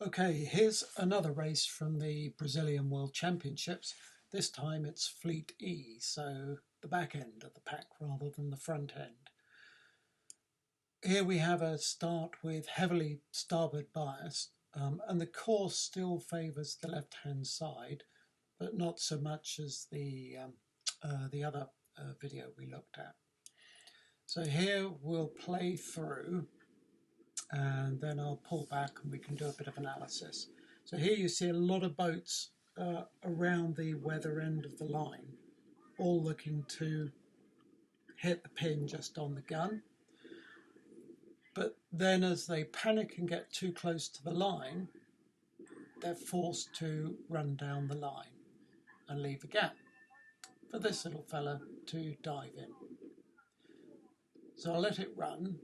Okay, here's another race from the Brazilian World Championships. This time it's Fleet E, so the back end of the pack rather than the front end. Here we have a start with heavily starboard bias, and the course still favours the left-hand side, but not so much as the other video we looked at. So here we'll play through, and then I'll pull back and we can do a bit of analysis. So here you see a lot of boats around the weather end of the line, all looking to hit the pin just on the gun. But then as they panic and get too close to the line, they're forced to run down the line and leave a gap for this little fella to dive in. So I'll let it run.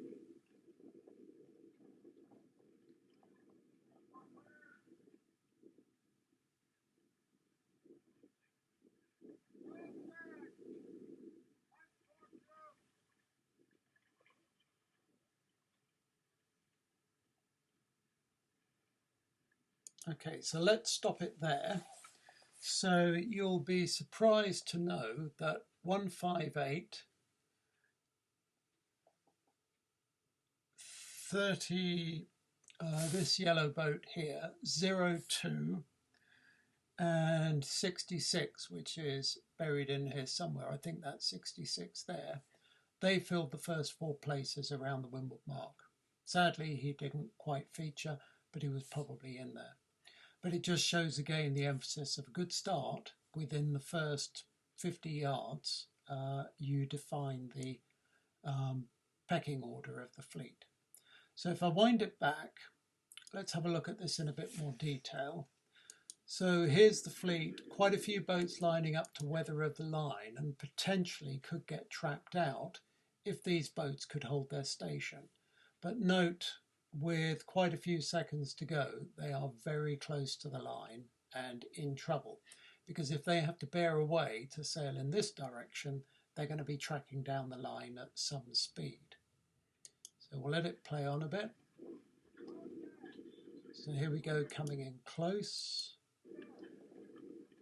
Okay, so let's stop it there. So you'll be surprised to know that 158, 30, this yellow boat here, 02, and 66, which is buried in here somewhere, I think that's 66 there, they filled the first 4 places around the windward mark. Sadly, he didn't quite feature, but he was probably in there. But it just shows again the emphasis of a good start. Within the first 50 yards, you define the pecking order of the fleet. So if I wind it back, let's have a look at this in a bit more detail. So here's the fleet, quite a few boats lining up to weather of the line and potentially could get trapped out if these boats could hold their station. But note, with quite a few seconds to go, they are very close to the line and in trouble, because if they have to bear away to sail in this direction, they're going to be tracking down the line at some speed. So we'll let it play on a bit. So here we go, coming in close.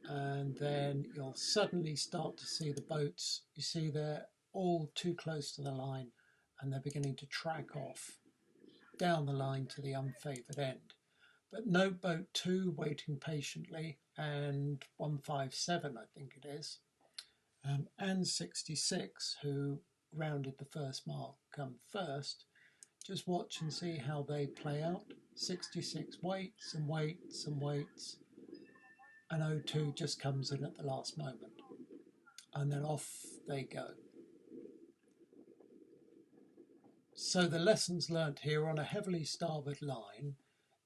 And then you'll suddenly start to see the boats. You see they're all too close to the line and they're beginning to track off down the line to the unfavoured end. But note boat 2 waiting patiently, and 157 I think it is, and 66 who rounded the first mark come first. Just watch and see how they play out. 66 waits and waits and waits, and 02 just comes in at the last moment, and then off they go. So the lessons learnt here: on a heavily starboard line,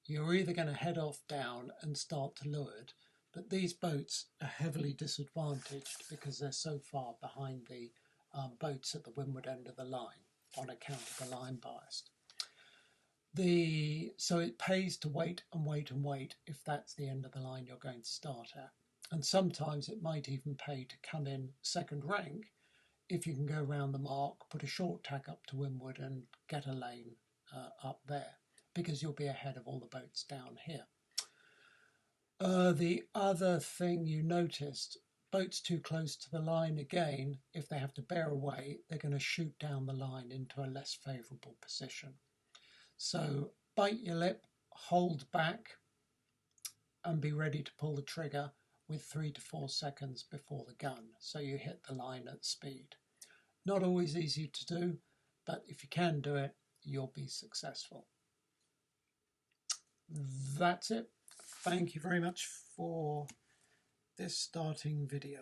you're either going to head off down and start to leeward, but these boats are heavily disadvantaged because they're so far behind the boats at the windward end of the line on account of the line bias. So it pays to wait and wait and wait if that's the end of the line you're going to start at. And sometimes it might even pay to come in second rank if you can go round the mark, put a short tack up to windward and get a lane up there, because you'll be ahead of all the boats down here. The other thing you noticed, boats too close to the line again, if they have to bear away, they're going to shoot down the line into a less favourable position. So bite your lip, hold back, and be ready to pull the trigger with 3 to 4 seconds before the gun, so you hit the line at speed. Not always easy to do, but if you can do it, you'll be successful. That's it. Thank you very much for this starting video.